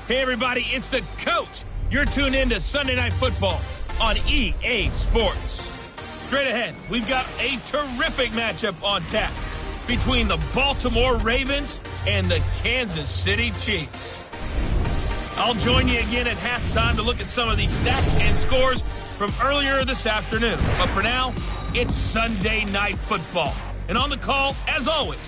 Hey, everybody, it's the coach. You're tuned in to Sunday Night Football on EA Sports. Straight ahead, we've got a terrific matchup on tap between the Baltimore Ravens and the Kansas City Chiefs. I'll join you again at halftime to look at some of these stats and scores from earlier this afternoon. But for now, it's Sunday Night Football. And on the call, as always,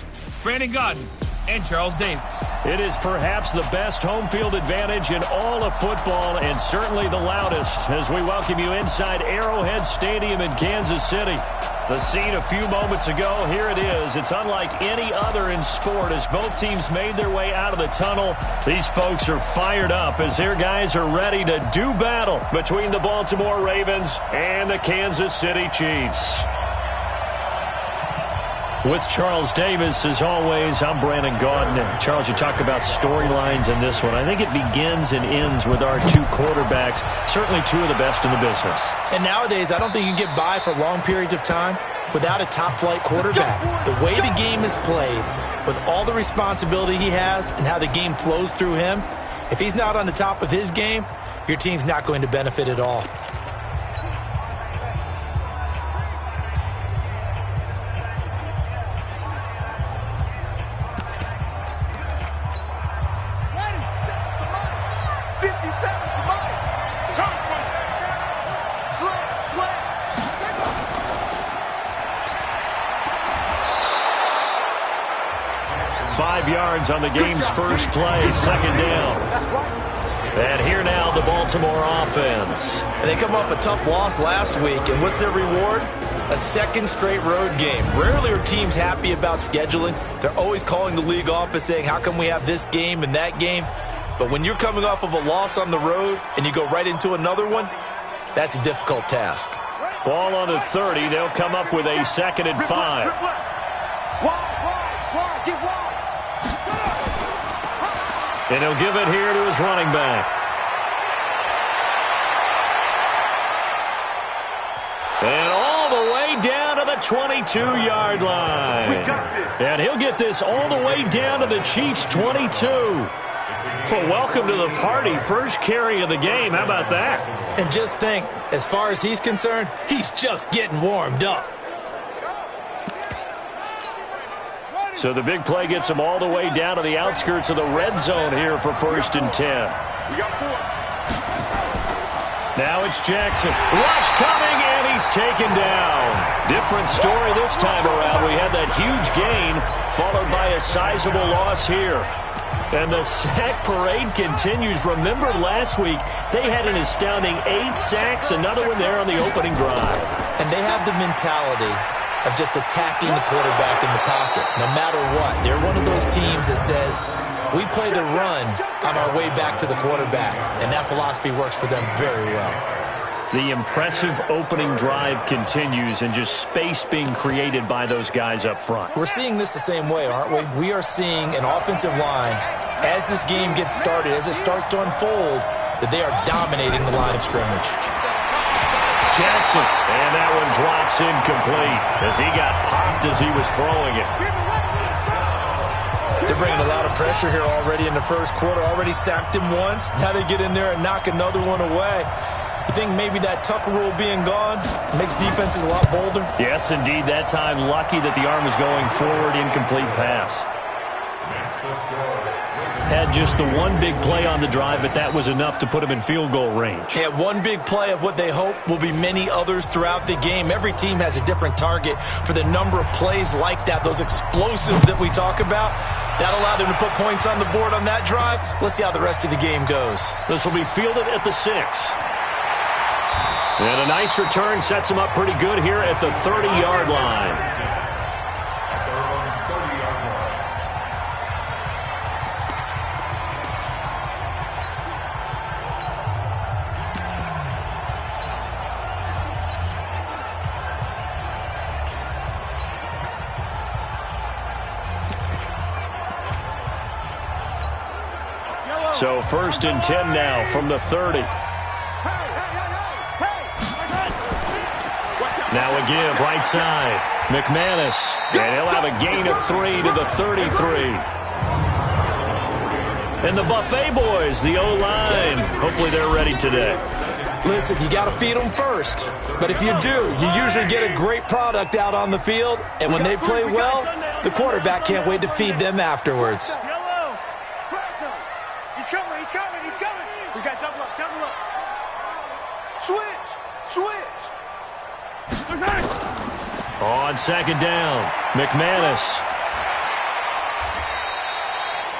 Brandon Gaudin and Charles Davis. It is perhaps the best home field advantage in all of football, and certainly the loudest, as we welcome you inside Arrowhead Stadium in Kansas City. The scene a few moments ago, here it is. It's unlike any other in sport as both teams made their way out of the tunnel. These folks are fired up as their guys are ready to do battle between the Baltimore Ravens and the Kansas City Chiefs. With Charles Davis, as always, I'm Brandon Gaudin. Charles, you talked about storylines in this one. I think it begins and ends with our two quarterbacks, certainly two of the best in the business. And nowadays, I don't think you can get by for long periods of time without a top-flight quarterback. The way the game is played, with all the responsibility he has and how the game flows through him, if he's not on the top of his game, your team's not going to benefit at all. On the game's first play, second down. And here now the Baltimore offense. And they come off a tough loss last week, and what's their reward? A second straight road game. Rarely are teams happy about scheduling. They're always calling the league office saying, how come we have this game and that game? But when you're coming off of a loss on the road and you go right into another one, that's a difficult task. Ball on the 30. They'll come up with a 2nd and 5. And he'll give it here to his running back. And all the way down to the 22-yard line. And he'll get this all the way down to the Chiefs' 22. Well, welcome to the party. First carry of the game. How about that? And just think, as far as he's concerned, he's just getting warmed up. So the big play gets him all the way down to the outskirts of the red zone here for 1st and 10. Now it's Jackson. Rush coming, and he's taken down. Different story this time around. We had that huge gain, followed by a sizable loss here. And the sack parade continues. Remember last week, they had an astounding 8 sacks, another one there on the opening drive. And they have the mentality of just attacking the quarterback in the pocket, no matter what. They're one of those teams that says, we play the run on our way back to the quarterback, and that philosophy works for them very well. The impressive opening drive continues, and just space being created by those guys up front. We're seeing this the same way, aren't we? We are seeing an offensive line, as this game gets started, as it starts to unfold, that they are dominating the line of scrimmage. Jackson, and that one drops incomplete as he got popped as he was throwing it. They're bringing a lot of pressure here already in the first quarter. Already sacked him once. Now they get in there and knock another one away. You think maybe that Tucker rule being gone makes defenses a lot bolder? Yes, indeed. That time, lucky that the arm was going forward, incomplete pass. Had just the one big play on the drive, but that was enough to put him in field goal range. Yeah, one big play of what they hope will be many others throughout the game. Every team has a different target for the number of plays like that, those explosives that we talk about. That allowed them to put points on the board on that drive. Let's see how the rest of the game goes. This will be fielded at the 6. And a nice return sets him up pretty good here at the 30-yard line. So 1st and 10 now from the 30. Now a give right side. McManus. And he'll have a gain of 3 to the 33. And the Buffet boys, the O-line, hopefully they're ready today. Listen, you got to feed them first. But if you do, you usually get a great product out on the field. And when they play well, the quarterback can't wait to feed them afterwards. He's coming. We got double up. Switch. On second down, McManus.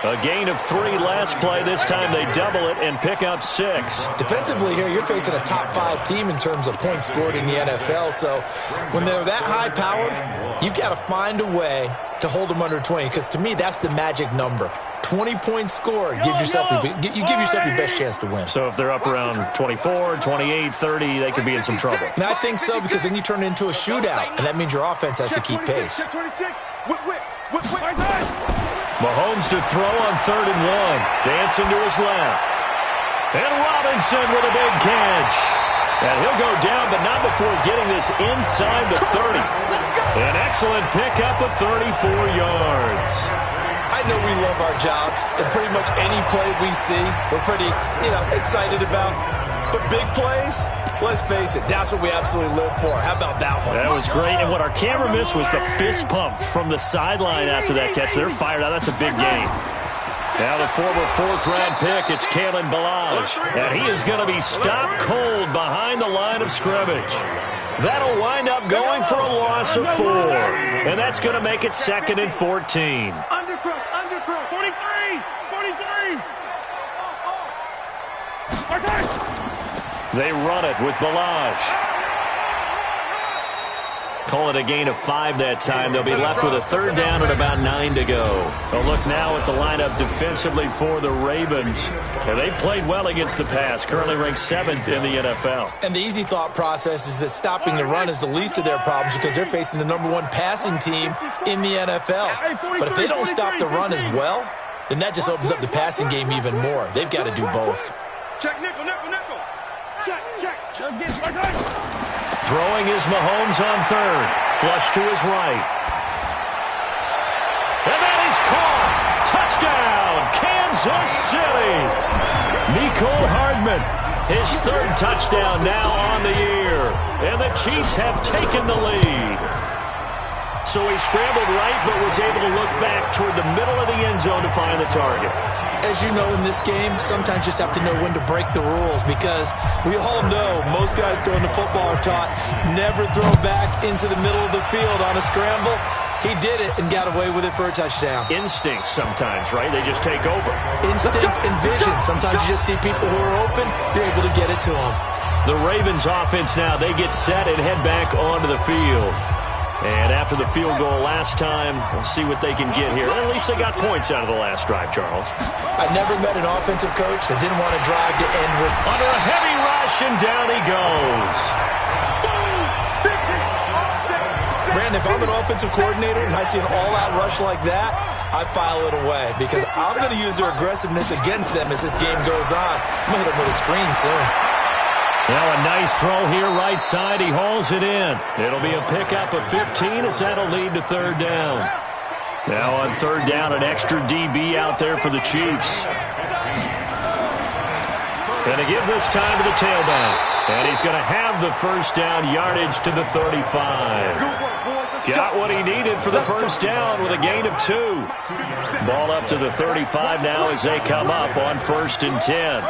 A gain of 3 last play. This time they double it and pick up 6. Defensively here, you're facing a top 5 team in terms of points scored in the NFL. So when they're that high-powered, you've got to find a way to hold them under 20. Because to me, that's the magic number. 20 points scored gives yourself you give yourself your best chance to win. So if they're up around 24, 28, 30, they could be in some trouble. And I think so, because then you turn it into a shootout, and that means your offense has to keep pace. Mahomes to throw on 3rd and 1. Dancing to his left. And Robinson with a big catch. And he'll go down, but not before getting this inside the 30. An excellent pickup of 34 yards. I know we love our jobs, and pretty much any play we see, we're pretty, excited about. But big plays, let's face it, that's what we absolutely live for. How about that one? That was great, and what our camera missed was the fist pump from the sideline after that catch. They're fired out. That's a big game. Now the former 4th-round pick, it's Kalen Ballage, and he is going to be stopped cold behind the line of scrimmage. That'll wind up going for a loss of 4, and that's going to make it 2nd and 14. Undercross. 43. They run it with Ballage. Call it a gain of 5 that time. They'll be left with a 3rd down and about 9 to go. A look now at the lineup defensively for the Ravens. And they've played well against the pass, currently ranked 7th in the NFL. And the easy thought process is that stopping the run is the least of their problems because they're facing the #1 passing team in the NFL. But if they don't stop the run as well, then that just opens up the passing game even more. They've got to do both. Check, nickel. Check. Throwing is Mahomes on 3rd. Flush to his right. And that is caught. Touchdown, Kansas City. Mecole Hardman, his 3rd touchdown now on the year. And the Chiefs have taken the lead. So he scrambled right, but was able to look back toward the middle of the end zone to find the target. As you know, in this game, sometimes you just have to know when to break the rules because we all know most guys throwing the football are taught never throw back into the middle of the field on a scramble. He did it and got away with it for a touchdown. Instinct sometimes, right? They just take over. Instinct and vision. Sometimes you just see people who are open, you're able to get it to them. The Ravens offense now, they get set and head back onto the field. And after the field goal last time, we'll see what they can get here. At least they got points out of the last drive, Charles. I've never met an offensive coach that didn't want to drive to end with... Under a heavy rush, and down he goes. Brandon, if I'm an offensive coordinator and I see an all-out rush like that, I file it away because I'm going to use their aggressiveness against them as this game goes on. I'm going to hit them with a screen soon. Now a nice throw here right side. He hauls it in. It'll be a pickup of 15 as that'll lead to 3rd down. Now on 3rd down, an extra DB out there for the Chiefs. Going to give this time to the tailback. And he's going to have the 1st down yardage to the 35. Got what he needed for the 1st down with a gain of 2. Ball up to the 35 now as they come up on 1st and 10.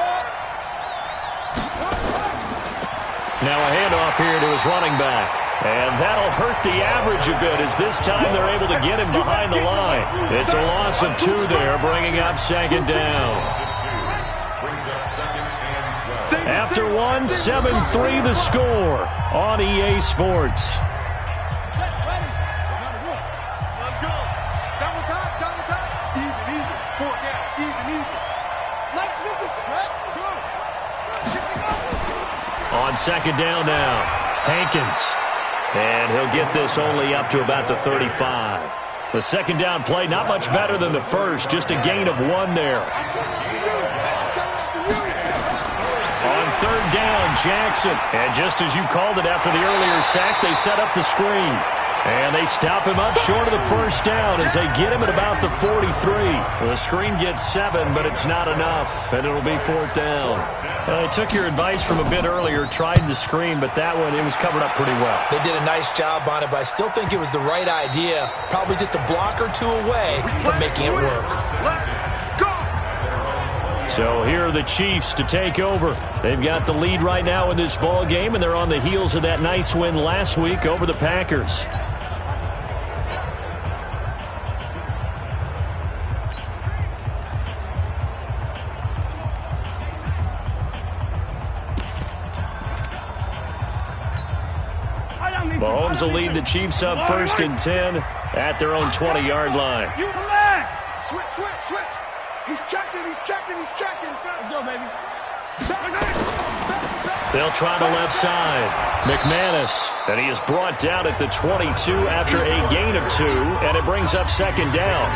Now a handoff here to his running back. And that'll hurt the average a bit as this time they're able to get him behind the line. It's a loss of 2 there, bringing up 2nd down. After 1, 7-3 the score on EA Sports. Let's go. Double time. Even. 4 down. Even. Let's get the stretch. On 2nd down now, Hankins. And he'll get this only up to about the 35. The 2nd down play, not much better than the first, just a gain of 1 there. On 3rd down, Jackson. And just as you called it after the earlier sack, they set up the screen. And they stop him up short of the first down as they get him at about the 43. The screen gets 7, but it's not enough, and it'll be 4th down. I took your advice from a bit earlier, tried the screen, but that one, it was covered up pretty well. They did a nice job on it, but I still think it was the right idea. Probably just a block or two away from making it work. So here are the Chiefs to take over. They've got the lead right now in this ball game, and they're on the heels of that nice win last week over the Packers. Mahomes will lead the Chiefs up 1st and 10 at their own 20-yard line. You come back. Switch, switch, switch. He's checking, he's checking, he's checking. Let's go, baby. They'll try the left side. McManus, and he is brought down at the 22 after a gain of 2, and it brings up 2nd down.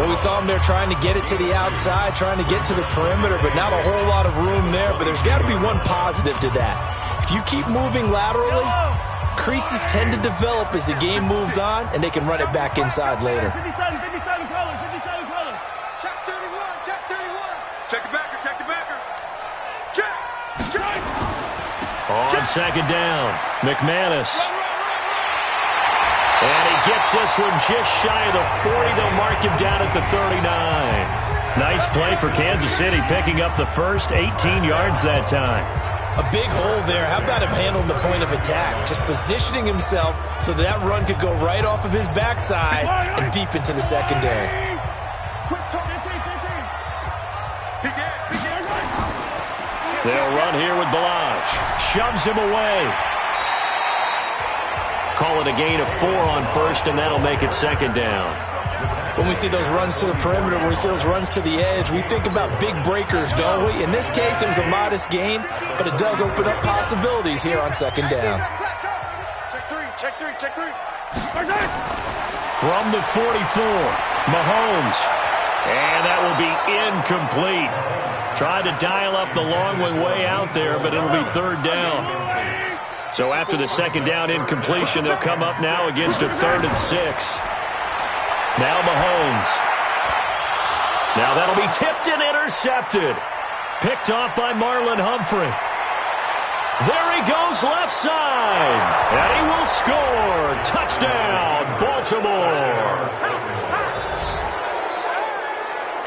Well, we saw him there trying to get it to the outside, trying to get to the perimeter, but not a whole lot of room there. But there's got to be one positive to that. If you keep moving laterally, creases tend to develop as the game moves on, and they can run it back inside later. 57 colors, 57 colors. Check 31, check 31. Check the backer, check the backer. Check, check. On 2nd down, McManus. And he gets this one just shy of the 40. They'll mark him down at the 39. Nice play for Kansas City, picking up the first 18 yards that time. A big hole there. How about him handling the point of attack? Just positioning himself so that run could go right off of his backside and deep into the secondary. They'll run here with Balaj. Shoves him away. Call it a gain of 4 on 1st, and that'll make it 2nd down. When we see those runs to the perimeter, when we see those runs to the edge, we think about big breakers, don't we? In this case, it was a modest gain, but it does open up possibilities here on 2nd down. Check 3, check 3, check 3. From the 44, Mahomes. And that will be incomplete. Tried to dial up the long one way out there, but it'll be 3rd down. So after the 2nd down incompletion, they'll come up now against a 3rd and 6. Now Mahomes. Now that'll be tipped and intercepted. Picked off by Marlon Humphrey. There he goes left side. And he will score. Touchdown, Baltimore.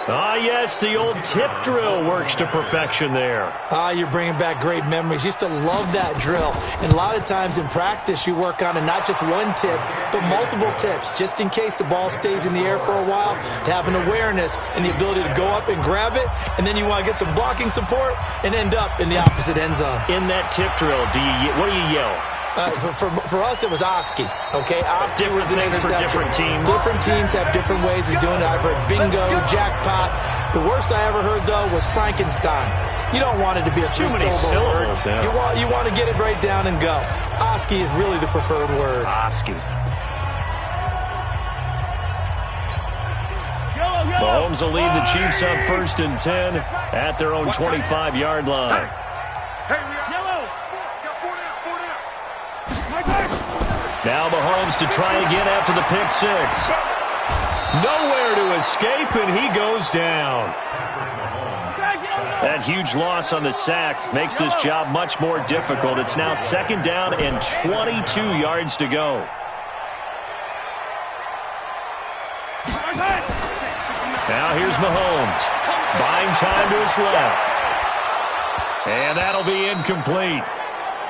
Ah, yes, the old tip drill works to perfection there. You're bringing back great memories. Used to love that drill. And a lot of times in practice, you work on it, not just one tip, but multiple tips, just in case the ball stays in the air for a while, to have an awareness and the ability to go up and grab it, and then you want to get some blocking support and end up in the opposite end zone. In that tip drill, what do you yell? For us, it was Oski. Okay, Oski was an interception. For different teams. Different teams have different ways of doing it. I've heard bingo, jackpot. The worst I ever heard, though, was Frankenstein. You don't want it to be a two-syllable word. Yeah. You want to get it right down and go. Oski is really the preferred word. Oski. Mahomes will lead the Chiefs up 1st and 10 at their own 25-yard line. Now Mahomes to try again after the pick 6. Nowhere to escape, and he goes down. That huge loss on the sack makes this job much more difficult. It's now 2nd down and 22 yards to go. Now here's Mahomes. Buying time to his left. And that'll be incomplete.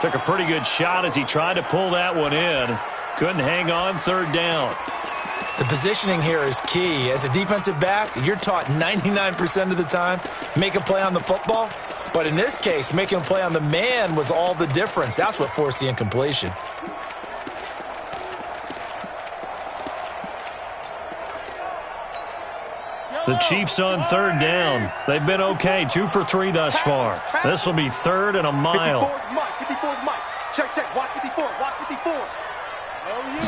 Took a pretty good shot as he tried to pull that one in. Couldn't hang on, 3rd down. The positioning here is key. As a defensive back, you're taught 99% of the time, make a play on the football. But in this case, making a play on the man was all the difference. That's what forced the incompletion. The Chiefs on 3rd down. They've been okay, 2 for 3 thus far. This will be 3rd and a mile. 54 Mike. Check, check. Watch 54. Watch 54. Oh, yeah.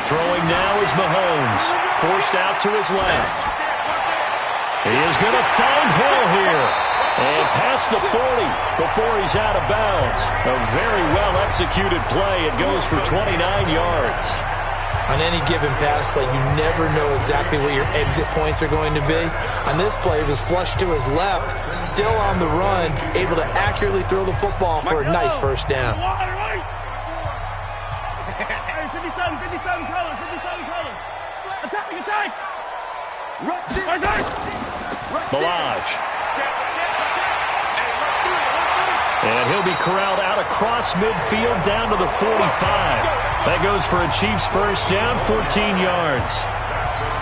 Throwing now is Mahomes. Forced out to his left. He is going to find Hill here. And past the 40. before he's out of bounds. A very well-executed play. It goes for 29 yards. On any given pass play, you never know exactly where your exit points are going to be. On this play, it was flushed to his left, still on the run, able to accurately throw the football for a nice first down. Hey, 57 colors. Attack! Balaj. And he'll be corralled out across midfield down to the 45. That goes for a Chiefs first down, 14 yards.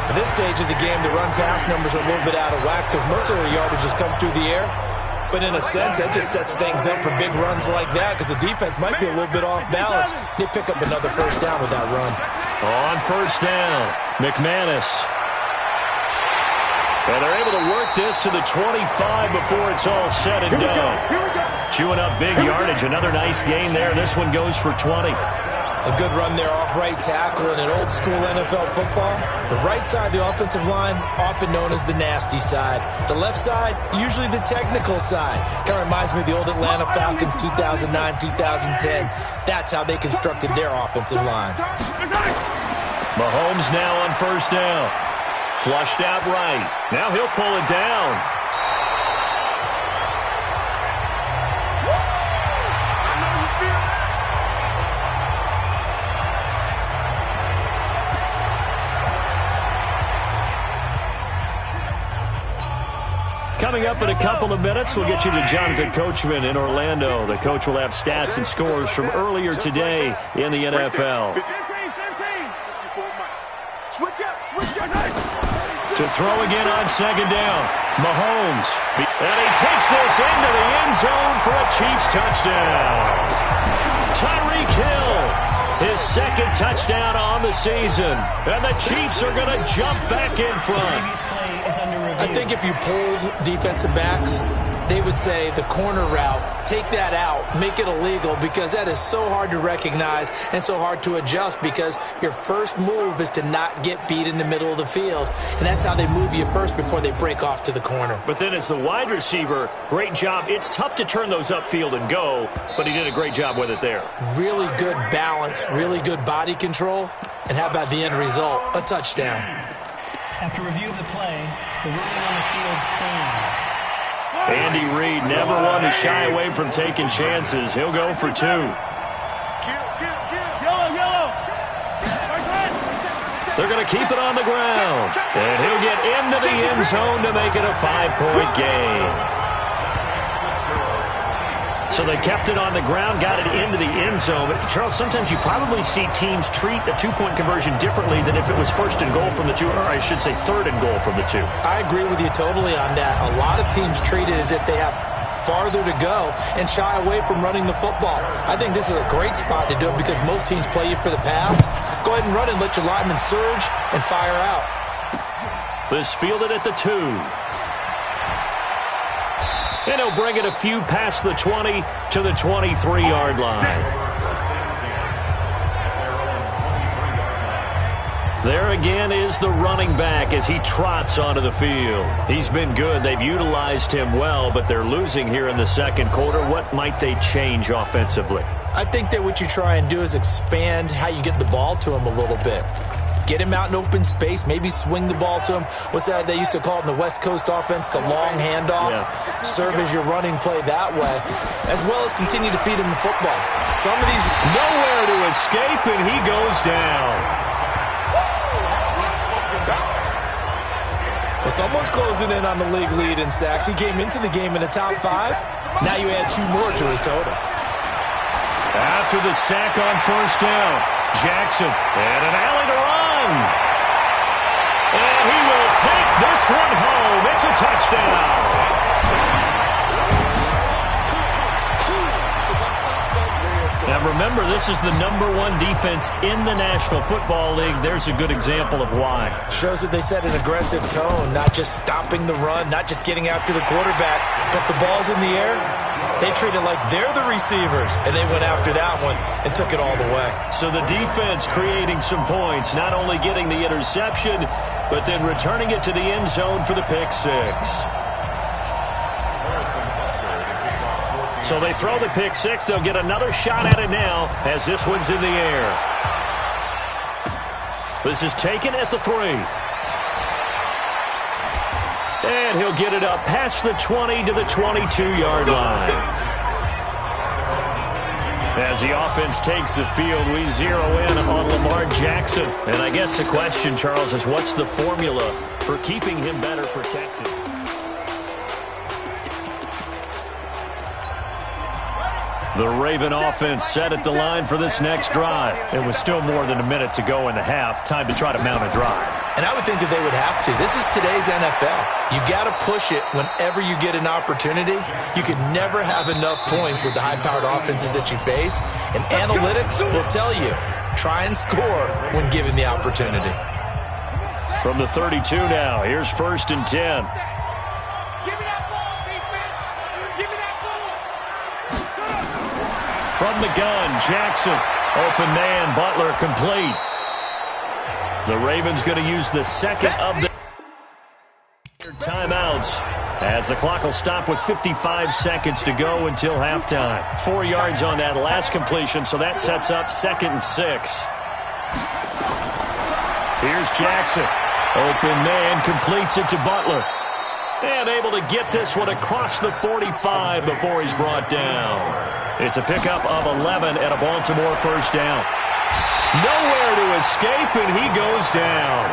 At this stage of the game, the run-pass numbers are a little bit out of whack because most of the yardage has come through the air. But in a sense, that just sets things up for big runs like that because the defense might be a little bit off balance. They pick up another first down with that run. On first down, McManus. And they're able to work this to the 25 before it's all said and done. Chewing up big yardage. Another nice gain there. This one goes for 20. A good run there off right tackle in an old-school NFL football. The right side of the offensive line, often known as the nasty side. The left side, usually the technical side. Kind of reminds me of the old Atlanta Falcons 2009-2010. That's how they constructed their offensive line. Mahomes now on first down. Flushed out right. Now he'll pull it down. Coming up in a couple of minutes, we'll get you to Jonathan Coachman in Orlando. The coach will have stats and scores from earlier today in the NFL. 15. Switch up. To throw again on second down. Mahomes. And he takes this into the end zone for a Chiefs touchdown. Tyreek Hill, his second touchdown on the season. And the Chiefs are going to jump back in front. I think if you polled defensive backs, they would say the corner route, take that out, make it illegal, because that is so hard to recognize and so hard to adjust because your first move is to not get beat in the middle of the field. And that's how they move you first before they break off to the corner. But then as the wide receiver, great job. It's tough to turn those upfield and go, but he did a great job with it there. Really good balance, really good body control. And how about the end result? A touchdown. After review of the play, the ruling on the field stands. Andy Reid never one to shy away from taking chances. He'll go for 2. Yellow. They're going to keep it on the ground. And he'll get into the end zone to make it a 5-point game. So they kept it on the ground, got it into the end zone. But Charles, sometimes you probably see teams treat a 2-point conversion differently than if it was first and goal from the 2, or I should say third and goal from the 2. I agree with you totally on that. A lot of teams treat it as if they have farther to go and shy away from running the football. I think this is a great spot to do it because most teams play you for the pass. Go ahead and run and let your linemen surge and fire out. This fielded at the 2. And he'll bring it a few past the 20 to the 23-yard line. There again is the running back as he trots onto the field. He's been good. They've utilized him well, but they're losing here in the second quarter. What might they change offensively? I think that what you try and do is expand how you get the ball to him a little bit. Get him out in open space, maybe swing the ball to him. What's that they used to call it in the West Coast offense, the long handoff? Yeah. Serve as your running play that way, as well as continue to feed him the football. Some of these... Nowhere to escape, and he goes down. Well, someone's closing in on the league lead in sacks. He came into the game in the top 5. Now you add 2 more to his total. After the sack on first down, Jackson, and an alley to run. And he will take this one home. It's a touchdown. Now remember, this is the #1 defense in the National Football League. There's a good example of why. Shows that they set an aggressive tone, not just stopping the run, not just getting after the quarterback, but the ball's in the air. They treat it like they're the receivers, and they went after that one and took it all the way. So the defense creating some points, not only getting the interception, but then returning it to the end zone for the pick 6. So they throw the pick six. They'll get another shot at it now as this one's in the air. This is taken at the 3. And he'll get it up past the 20 to the 22-yard line. As the offense takes the field, we zero in on Lamar Jackson. And I guess the question, Charles, is what's the formula for keeping him better protected? The Raven offense set at the line for this next drive. It was still more than a minute to go in the half. Time to try to mount a drive. And I would think that they would have to. This is today's NFL. You got to push it whenever you get an opportunity. You could never have enough points with the high-powered offenses that you face. And analytics will tell you, try and score when given the opportunity. From the 32 now, here's 1st and 10. From the gun, Jackson. Open man, Butler complete. The Ravens going to use the second of the timeouts as the clock will stop with 55 seconds to go until halftime. 4 yards on that last completion, so that sets up 2nd and 6. Here's Jackson. Open man, completes it to Butler. And able to get this one across the 45 before he's brought down. It's a pickup of 11 and a Baltimore first down. Nowhere to escape, and he goes down.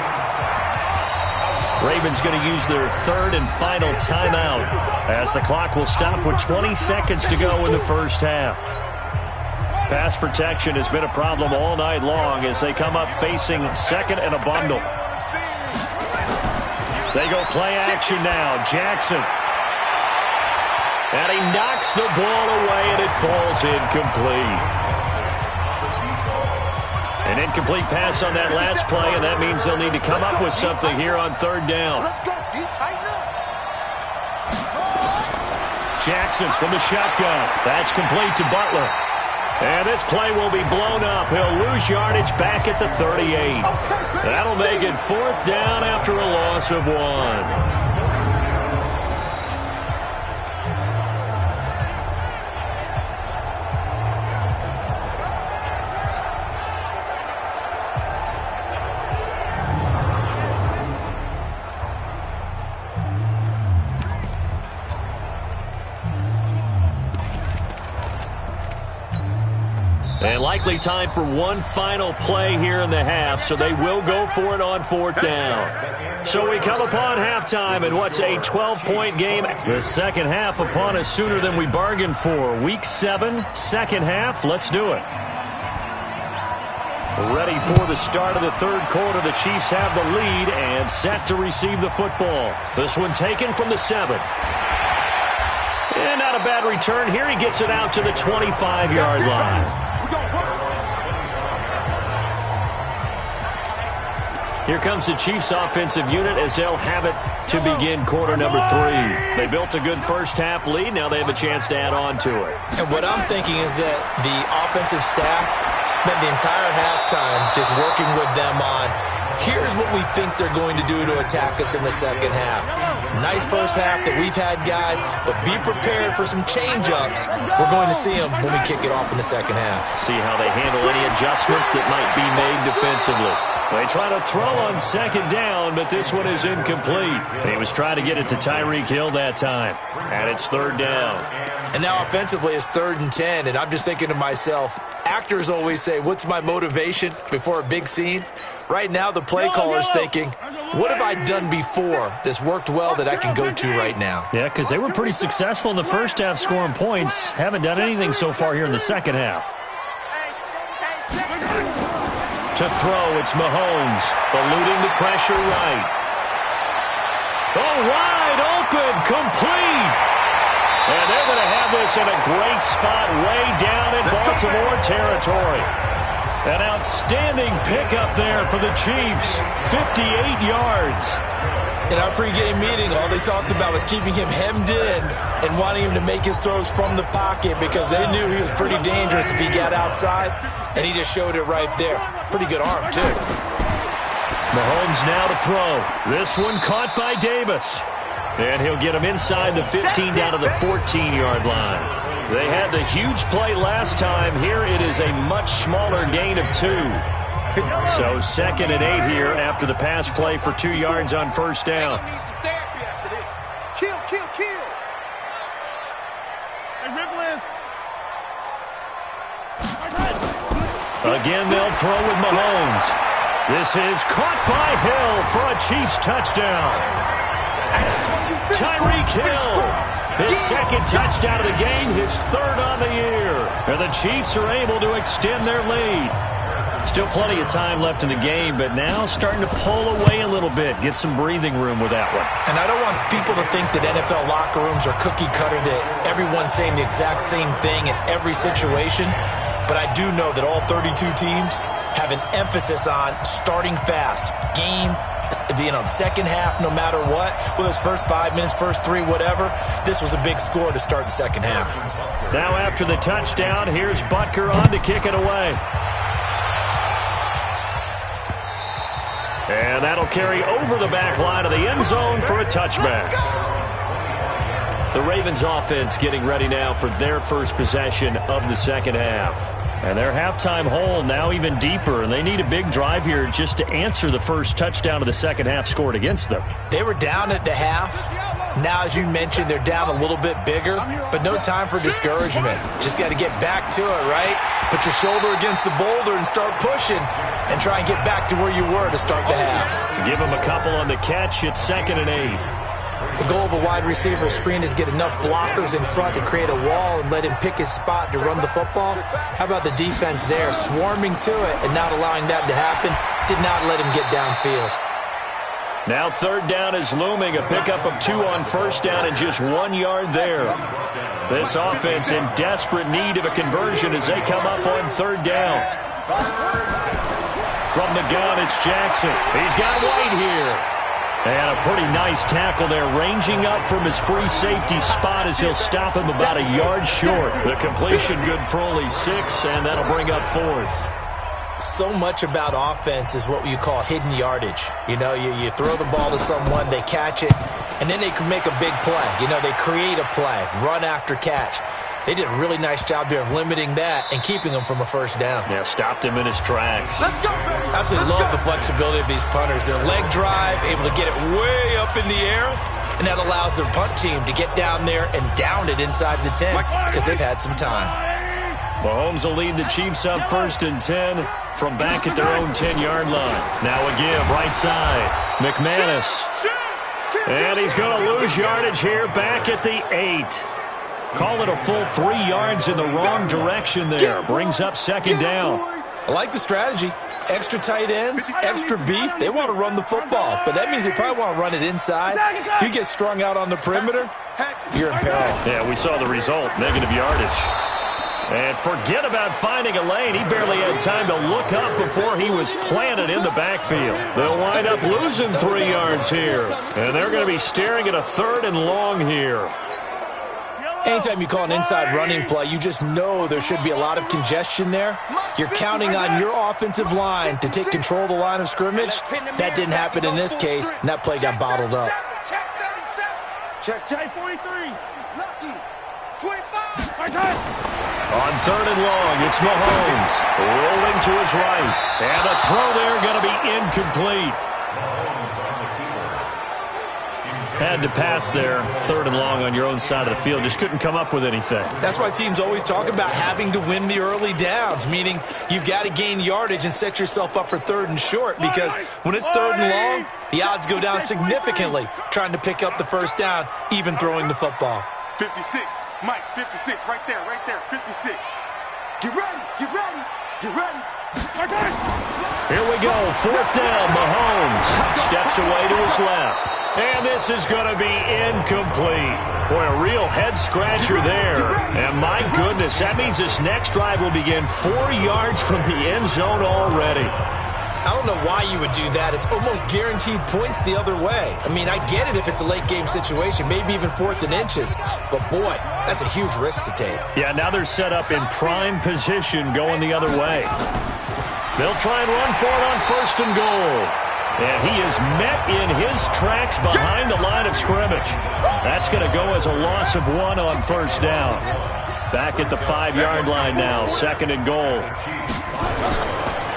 Ravens going to use their 3rd and final timeout as the clock will stop with 20 seconds to go in the first half. Pass protection has been a problem all night long as they come up facing 2nd and a bundle. They go play action now. Jackson. And he knocks the ball away, and it falls incomplete. An incomplete pass on that last play, and that means they'll need to come up with something here on 3rd down. Jackson from the shotgun. That's complete to Butler. And this play will be blown up. He'll lose yardage back at the 38. That'll make it 4th down after a loss of 1. And likely time for one final play here in the half, so they will go for it on 4th down. So we come upon halftime in what's a 12-point game. The second half upon us sooner than we bargained for. Week 7, second half. Let's do it. Ready for the start of the 3rd quarter. The Chiefs have the lead and set to receive the football. This one taken from the 7. And not a bad return here. He gets it out to the 25-yard line. Here comes the Chiefs offensive unit as they'll have it to begin quarter number 3. They built a good first half lead. Now they have a chance to add on to it. And what I'm thinking is that the offensive staff spent the entire halftime just working with them on, here's what we think they're going to do to attack us in the second half. Nice first half that we've had, guys, but be prepared for some change-ups. We're going to see them when we kick it off in the second half. See how they handle any adjustments that might be made defensively. They try to throw on 2nd down, but this one is incomplete. He was trying to get it to Tyreek Hill that time. And it's 3rd down. And now offensively it's 3rd and 10, and I'm just thinking to myself, actors always say, what's my motivation before a big scene? Right now the play caller's thinking, what have I done before that's worked well that I can go to right now? Yeah, because they were pretty successful in the first half scoring points. Haven't done anything so far here in the second half. To throw, it's Mahomes, eluding the pressure right. Oh, wide open, complete. And they're going to have this in a great spot way down in Baltimore territory. An outstanding pickup there for the Chiefs, 58 yards. In our pregame meeting, all they talked about was keeping him hemmed in and wanting him to make his throws from the pocket because they knew he was pretty dangerous if he got outside, and he just showed it right there. Pretty good arm, too. Mahomes now to throw. This one caught by Davis. And he'll get him inside the 15 down to the 14-yard line. They had the huge play last time. Here it is a much smaller gain of 2. So 2nd and 8 here after the pass play for 2 yards on first down. Kill. Hey, Again, they'll throw with Mahomes. This is caught by Hill for a Chiefs touchdown. Tyreek Hill, his 2nd touchdown of the game, his 3rd on the year. And the Chiefs are able to extend their lead. Still plenty of time left in the game, but now starting to pull away a little bit, get some breathing room with that one. And I don't want people to think that NFL locker rooms are cookie cutter, that everyone's saying the exact same thing in every situation. But I do know that all 32 teams have an emphasis on starting fast. Game, second half, no matter what. Whether it's first 5 minutes, first 3, whatever. This was a big score to start the second half. Now after the touchdown, here's Butker on to kick it away. And that'll carry over the back line of the end zone for a touchback. The Ravens offense getting ready now for their first possession of the second half. And their halftime hole now even deeper, and they need a big drive here just to answer the first touchdown of the second half scored against them. They were down at the half. Now, as you mentioned, they're down a little bit bigger, but no time for discouragement. Just got to get back to it, right? Put your shoulder against the boulder and start pushing and try and get back to where you were to start the half. Give them a couple on the catch. It's 2nd and 8. The goal of a wide receiver screen is get enough blockers in front to create a wall and let him pick his spot to run the football. How about the defense there, swarming to it and not allowing that to happen? Did not let him get downfield. Now 3rd down is looming, a pickup of 2 on first down and just 1 yard there. This offense in desperate need of a conversion as they come up on 3rd down. From the gun, it's Jackson. He's got White here. And a pretty nice tackle there, ranging up from his free safety spot as he'll stop him about a yard short. The completion good for only 6, and that'll bring up 4th. So much about offense is what you call hidden yardage. You know, you throw the ball to someone, they catch it, and then they can make a big play. You know, they create a play, run after catch. They did a really nice job there of limiting that and keeping him from a first down. Yeah, stopped him in his tracks. Absolutely love the flexibility of these punters. Their leg drive, able to get it way up in the air, and that allows their punt team to get down there and down it inside the 10 because they've had some time. Mahomes will lead the Chiefs up 1st and 10 from back at their own 10-yard line. Now a give, right side. McManus. And he's going to lose yardage here back at the 8. Call it a full 3 yards in the wrong direction there. Brings up 2nd down. I like the strategy. Extra tight ends, extra beef. They want to run the football, but that means they probably want to run it inside. If you get strung out on the perimeter, you're in peril. Yeah, we saw the result, negative yardage. And forget about finding a lane. He barely had time to look up before he was planted in the backfield. They'll wind up losing 3 yards here. And they're going to be staring at a 3rd and long here. Anytime you call an inside running play, you just know there should be a lot of congestion there. You're counting on your offensive line to take control of the line of scrimmage. That didn't happen in this case, and that play got bottled up. Check 43. Lucky. 25. On 3rd and long, it's Mahomes. Rolling to his right. And the throw there going to be incomplete. Had to pass there, 3rd and long on your own side of the field. Just couldn't come up with anything. That's why teams always talk about having to win the early downs, meaning you've got to gain yardage and set yourself up for 3rd and short, because when it's 3rd and long, the odds go down significantly trying to pick up the first down, even throwing the football. 56. Mike, 56. Right there, 56. Get ready, get ready, get ready. Here we go, 4th down. Mahomes steps away to his left. And this is going to be incomplete. Boy, a real head-scratcher there. And my goodness, that means this next drive will begin 4 yards from the end zone already. I don't know why you would do that. It's almost guaranteed points the other way. I mean, I get it if it's a late-game situation, maybe even 4th and inches. But, boy, that's a huge risk to take. Yeah, now they're set up in prime position going the other way. They'll try and run for it on 1st and goal. And he is met in his tracks behind the line of scrimmage. That's going to go as a loss of 1 on 1st down. Back at the 5-yard line now, 2nd and goal.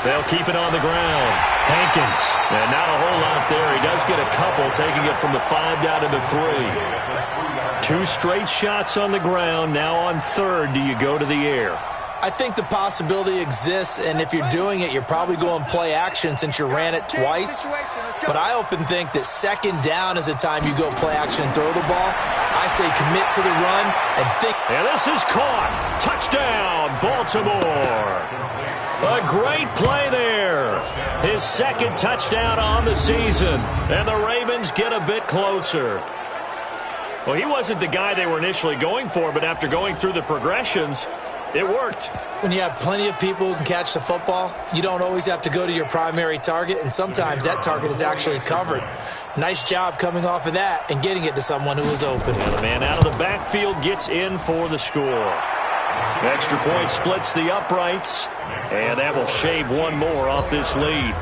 They'll keep it on the ground. Hankins, and not a whole lot there. He does get a couple, taking it from the 5 down to the 3. 2 straight shots on the ground. Now on 3rd, do you go to the air? I think the possibility exists, and if you're doing it, you're probably going play action since you ran it twice. But I often think that 2nd down is the time you go play action and throw the ball. I say commit to the run and think. And this is caught. Touchdown, Baltimore. A great play there. His 2nd touchdown on the season. And the Ravens get a bit closer. Well, he wasn't the guy they were initially going for, but after going through the progressions, it worked. When you have plenty of people who can catch the football, you don't always have to go to your primary target, and sometimes that target is actually covered. Nice job coming off of that and getting it to someone who is open. And the man out of the backfield gets in for the score. Extra point splits the uprights, and that will shave one more off this lead.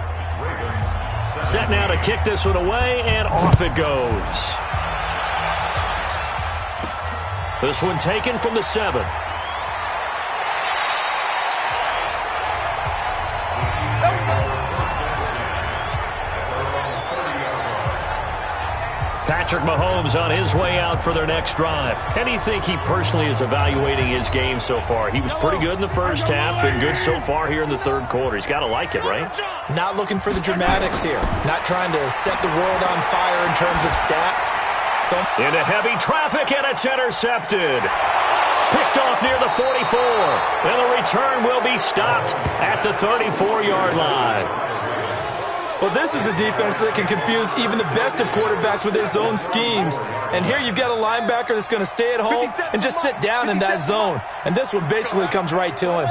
Set now to kick this one away, and off it goes. This one taken from the 7. Patrick Mahomes on his way out for their next drive. How do you think he personally is evaluating his game so far? He was pretty good in the first half, been good so far here in the 3rd quarter. He's got to like it, right? Not looking for the dramatics here. Not trying to set the world on fire in terms of stats. Into heavy traffic, and it's intercepted. Picked off near the 44. And the return will be stopped at the 34-yard line. Well, this is a defense that can confuse even the best of quarterbacks with their zone schemes. And here you've got a linebacker that's going to stay at home and just sit down in that zone. And this one basically comes right to him.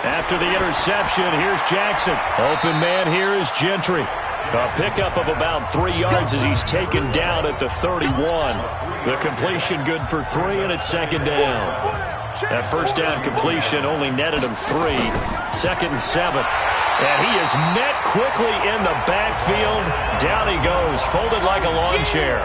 After the interception, here's Jackson. Open man here is Gentry. A pickup of about 3 yards as he's taken down at the 31. The completion good for 3, and it's 2nd down. That first down completion only netted him 3. 2nd and 7. And he is met quickly in the backfield. Down he goes, folded like a lawn chair.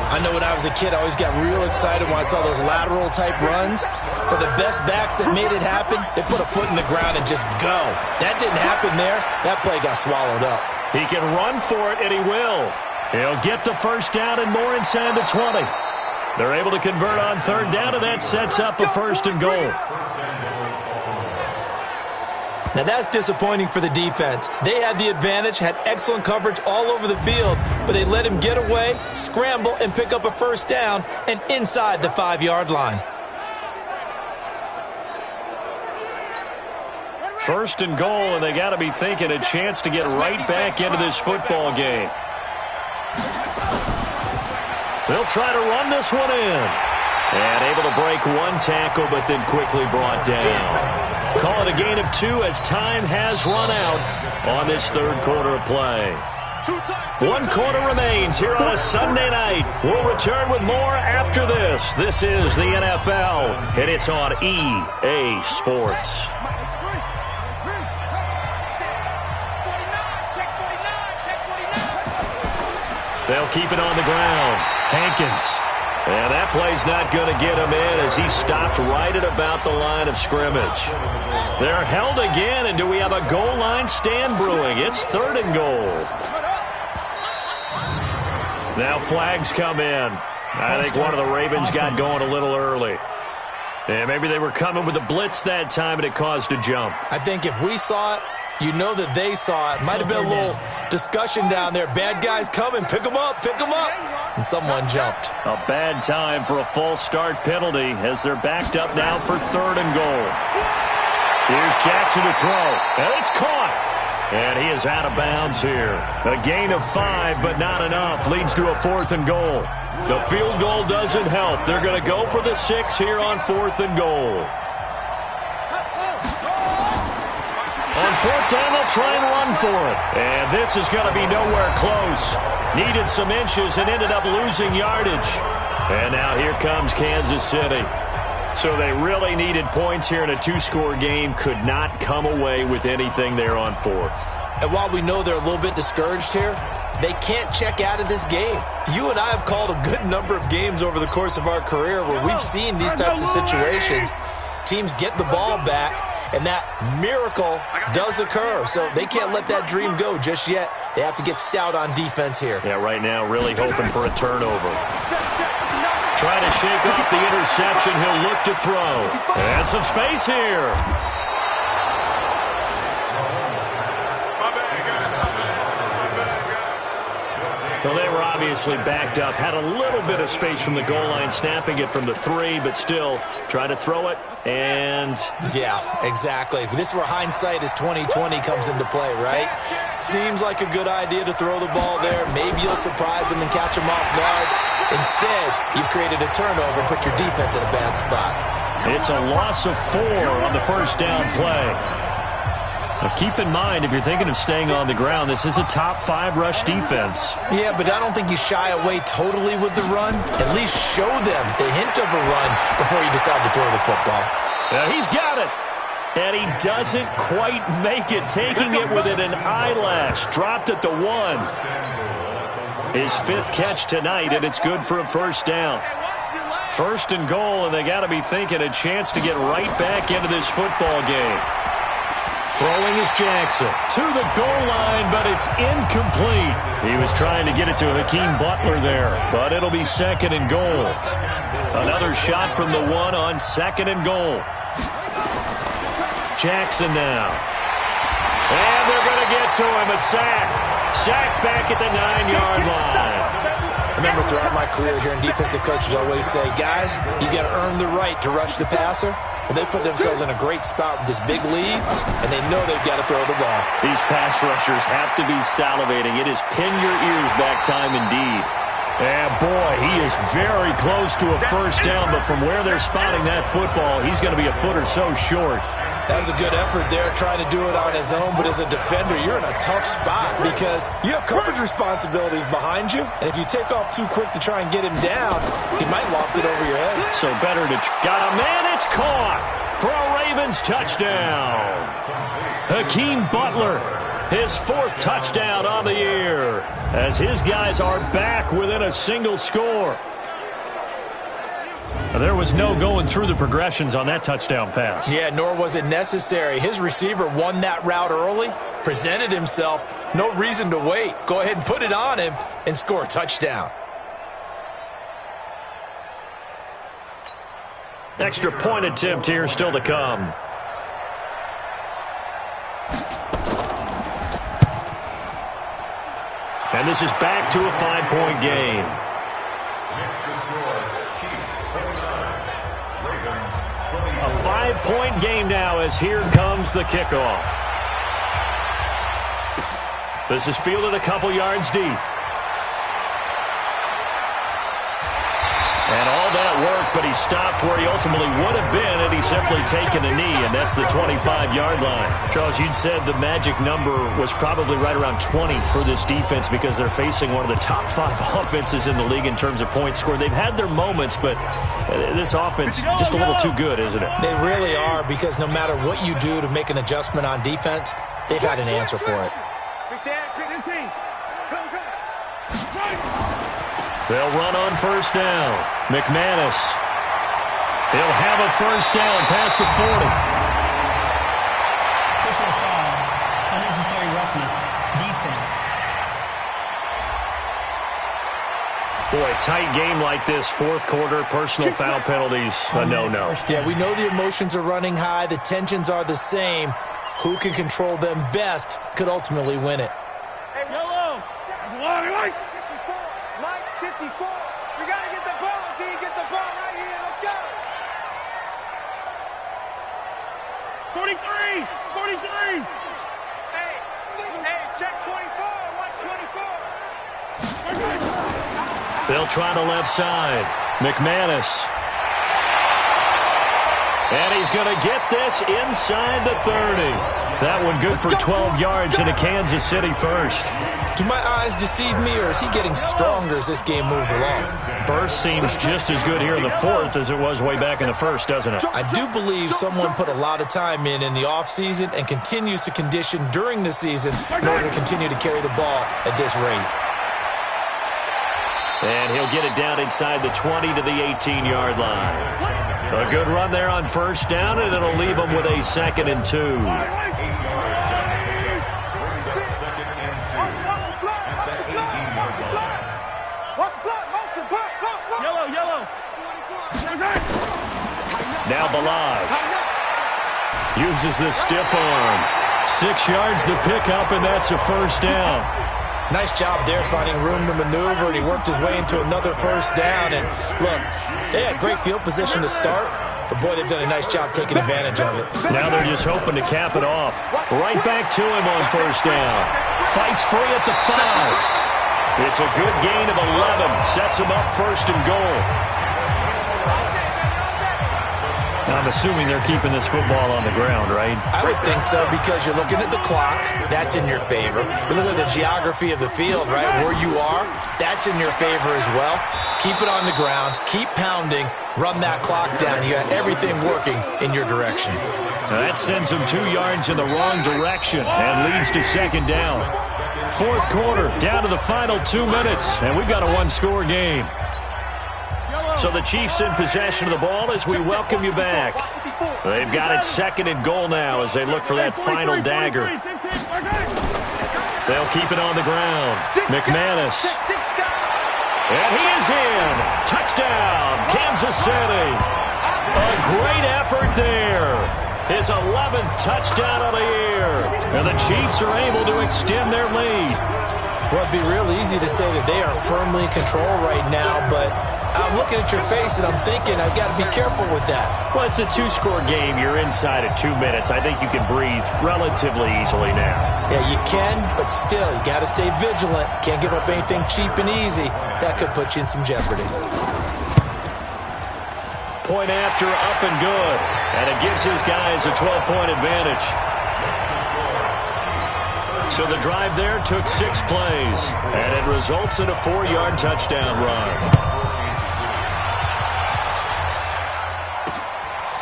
I know when I was a kid, I always got real excited when I saw those lateral-type runs. But the best backs that made it happen, they put a foot in the ground and just go. That didn't happen there. That play got swallowed up. He can run for it, and he will. He'll get the first down and more inside the 20. They're able to convert on 3rd down, and that sets up a 1st and goal. Now that's disappointing for the defense. They had the advantage, had excellent coverage all over the field, but they let him get away, scramble, and pick up a 1st down and inside the 5-yard line. 1st and goal, and they got to be thinking a chance to get right back into this football game. They'll try to run this one in. And able to break one tackle, but then quickly brought down. Call it a gain of 2 as time has run out on this 3rd quarter of play. 1 quarter remains here on a Sunday night. We'll return with more after this. This is the NFL, and it's on EA Sports. They'll keep it on the ground. Hankins. And that play's not going to get him in as he stopped right at about the line of scrimmage. They're held again, and do we have a goal line stand brewing? It's 3rd and goal. Now flags come in. I think one of the Ravens got going a little early. And maybe they were coming with a blitz that time, and it caused a jump. I think if we saw it, you know that they saw it. Might have been a little discussion down there. Bad guys coming. Pick them up. Pick them up. And someone jumped. A bad time for a false start penalty as they're backed up now for 3rd and goal. Here's Jackson to throw. And it's caught. And he is out of bounds here. A gain of 5, but not enough. Leads to a 4th and goal. The field goal doesn't help. They're going to go for the 6 here on 4th and goal. On 4th down, they'll try and run for it. And this is going to be nowhere close. Needed some inches and ended up losing yardage. And now here comes Kansas City. So they really needed points here in a 2-score game. Could not come away with anything there on 4th. And while we know they're a little bit discouraged here, they can't check out of this game. You and I have called a good number of games over the course of our career where we've seen these types of situations. Teams get the ball back, and that miracle does occur. So they can't let that dream go just yet. They have to get stout on defense here. Yeah, right now really hoping for a turnover. Trying to shake off the interception. He'll look to throw. And some space here. Well, they were obviously backed up. Had a little bit of space from the goal line, snapping it from the 3, but still trying to throw it. And yeah, exactly. This is where hindsight is 20/20 comes into play, right? Seems like a good idea to throw the ball there. Maybe you'll surprise them and catch them off guard. Instead, you've created a turnover and put your defense in a bad spot. It's a loss of 4 on the first down play. Now keep in mind, if you're thinking of staying on the ground, this is a top 5 rush defense. Yeah, but I don't think you shy away totally with the run. At least show them the hint of a run before you decide to throw the football. Yeah, he's got it. And he doesn't quite make it, taking it within an eyelash. Dropped at the 1. His 5th catch tonight, and it's good for a first down. First and goal, and they got to be thinking a chance to get right back into this football game. Throwing is Jackson to the goal line, but it's incomplete. He was trying to get it to Hakeem Butler there, but it'll be second and goal. Another shot from the 1 on second and goal. Jackson now. And they're going to get to him, a sack. Sack back at the 9-yard line. Remember, throughout my career here in defensive coaches always say, guys, you got to earn the right to rush the passer. Well, they put themselves in a great spot with this big lead, and they know they've got to throw the ball. These pass rushers have to be salivating. It is pin your ears back time indeed. And boy, he is very close to a first down, but from where they're spotting that football, he's going to be a foot or so short. That was a good effort there, trying to do it on his own, but as a defender, you're in a tough spot because you have coverage responsibilities behind you, and if you take off too quick to try and get him down, he might loft it over your head. So better to got a man, it's caught for a Ravens touchdown. Hakeem Butler, his 4th touchdown on the year, as his guys are back within a single score. There was no going through the progressions on that touchdown pass. Yeah, nor was it necessary. His receiver won that route early, presented himself, no reason to wait. Go ahead and put it on him and score a touchdown. Extra point attempt here still to come. And this is back to a 5-point game. A 5-point game now as here comes the kickoff. This is fielded a couple yards deep. And all that work, but he stopped where he ultimately would have been had he simply taken a knee, and that's the 25-yard line. Charles, you'd said the magic number was probably right around 20 for this defense because they're facing one of the top 5 offenses in the league in terms of points scored. They've had their moments, but this offense just a little too good, isn't it? They really are, because no matter what you do to make an adjustment on defense, they've had an answer for it. They'll run on first down. McManus. He'll have a first down past the 40. Personal foul. Unnecessary roughness. Defense. Boy, a tight game like this, 4th quarter, personal foul penalties, a no-no. Yeah, we know the emotions are running high. The tensions are the same. Who can control them best could ultimately win it. Hey, yellow. Mike, 54. We got to get the ball. D, get the ball right here. Let's go. 43. Hey, check 24. Watch 24. They'll try the left side. McManus. And he's going to get this inside the 30. That one good for 12 yards into Kansas City first. Do my eyes deceive me, or is he getting stronger as this game moves along? Burst seems just as good here in the 4th as it was way back in the 1st, doesn't it? I do believe someone put a lot of time in the offseason and continues to condition during the season in order to continue to carry the ball at this rate. And he'll get it down inside the 20 to the 18-yard line. A good run there on first down, and it'll leave them with a 2nd and 2. Yellow. Now Balaj uses the stiff arm. 6 yards the pickup, and that's a first down. Nice job there finding room to maneuver, and he worked his way into another first down. And look, they had great field position to start, but boy, they've done a nice job taking advantage of it. Now they're just hoping to cap it off. Right back to him on first down. Fights free at the 5. It's a good gain of 11. Sets him up 1st and goal. I'm assuming they're keeping this football on the ground, right? I would think so, because you're looking at the clock. That's in your favor. You look at the geography of the field, right? Where you are, that's in your favor as well. Keep it on the ground. Keep pounding. Run that clock down. You got everything working in your direction. Now that sends them 2 yards in the wrong direction and leads to 2nd down. 4th quarter, down to the final 2 minutes, and we've got a 1-score game. So the Chiefs in possession of the ball as we welcome you back. They've got it 2nd and goal now as they look for that final dagger. They'll keep it on the ground. McManus. And he is in. Touchdown, Kansas City. A great effort there. His 11th touchdown of the year. And the Chiefs are able to extend their lead. Well, it'd be real easy to say that they are firmly in control right now, but I'm looking at your face and I'm thinking I've got to be careful with that. Well, it's a 2-score game. You're inside of 2 minutes. I think you can breathe relatively easily now. Yeah, you can, but still, you got to stay vigilant. Can't give up anything cheap and easy. That could put you in some jeopardy. Point after, up and good. And it gives his guys a 12-point advantage. So the drive there took 6 plays, and it results in a 4-yard touchdown run.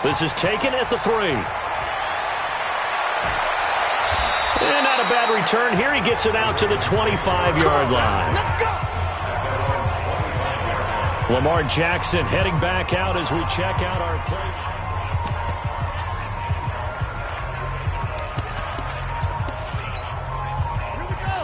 This is taken at the 3. And not a bad return here. He gets it out to the 25-yard line. Lamar Jackson heading back out as we check out our play.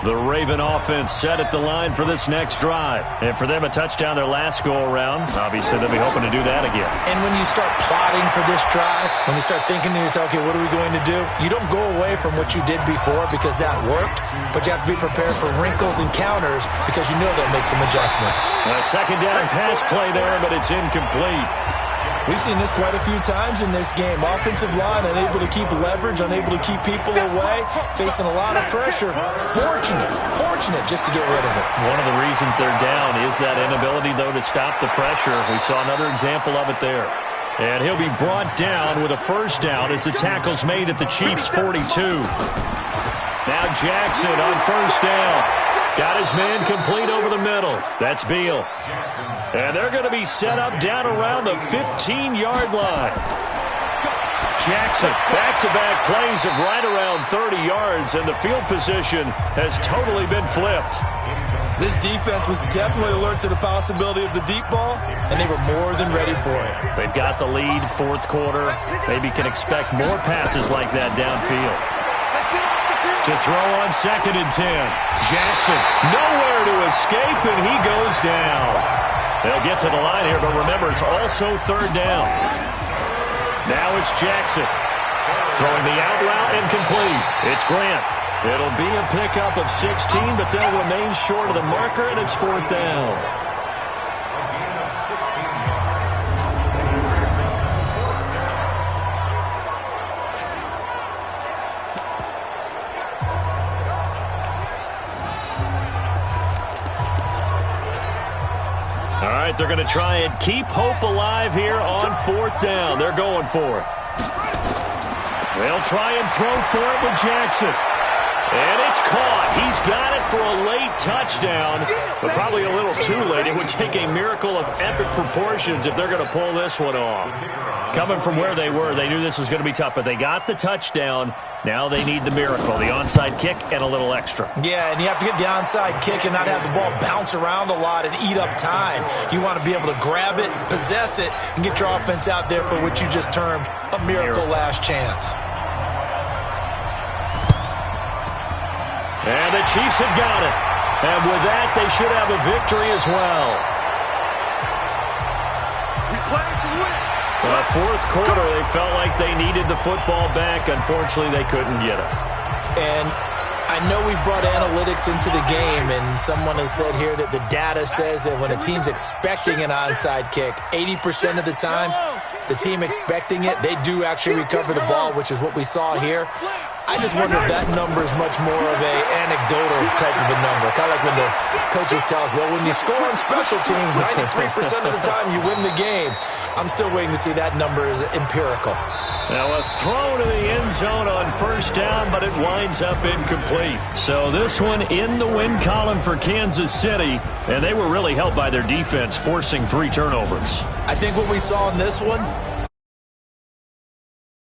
The Raven offense set at the line for this next drive. And for them, a touchdown their last go-around. Obviously, they'll be hoping to do that again. And when you start plotting for this drive, when you start thinking to yourself, okay, what are we going to do? You don't go away from what you did before because that worked, but you have to be prepared for wrinkles and counters because you know they'll make some adjustments. A 2nd down pass play there, but it's incomplete. We've seen this quite a few times in this game. Offensive line unable to keep leverage, unable to keep people away, facing a lot of pressure. Fortunate just to get rid of it. One of the reasons they're down is that inability, though, to stop the pressure. We saw another example of it there. And he'll be brought down with a first down as the tackle's made at the Chiefs' 42. Now Jackson on first down. Got his man complete over the middle. That's Beal. And they're going to be set up down around the 15-yard line. Jackson, back-to-back plays of right around 30 yards, and the field position has totally been flipped. This defense was definitely alert to the possibility of the deep ball, and they were more than ready for it. They've got the lead, 4th quarter. Maybe can expect more passes like that downfield. To throw on 2nd and 10. Jackson, nowhere to escape, and he goes down. They'll get to the line here, but remember, it's also 3rd down. Now it's Jackson. Throwing the out route incomplete. It's Grant. It'll be a pickup of 16, but they'll remain short of the marker, and it's 4th down. All right, they're going to try and keep hope alive here on 4th down. They're going for it. They'll try and throw for it with Jackson. And it's caught. He's got it for a late touchdown, but probably a little too late. It would take a miracle of epic proportions if they're going to pull this one off. Coming from where they were, they knew this was going to be tough, but they got the touchdown. Now they need the miracle, the onside kick and a little extra. Yeah, and you have to get the onside kick and not have the ball bounce around a lot and eat up time. You want to be able to grab it, possess it, and get your offense out there for what you just termed a miracle last chance. And the Chiefs have got it. And with that, they should have a victory as well. We play to win. The fourth quarter, they felt like they needed the football back. Unfortunately, they couldn't get it. And I know we brought analytics into the game, and someone has said here that the data says that when a team's expecting an onside kick, 80% of the time, the team expecting it, they do actually recover the ball, which is what we saw here. I just wonder if that number is much more of a anecdotal type of a number. Kind of like when the coaches tell us, well, when you score on special teams, 93% of the time you win the game. I'm still waiting to see that number is empirical. Now a throw to the end zone on first down, but it winds up incomplete. So this one in the win column for Kansas City, and they were really helped by their defense, forcing 3 turnovers. I think what we saw in this one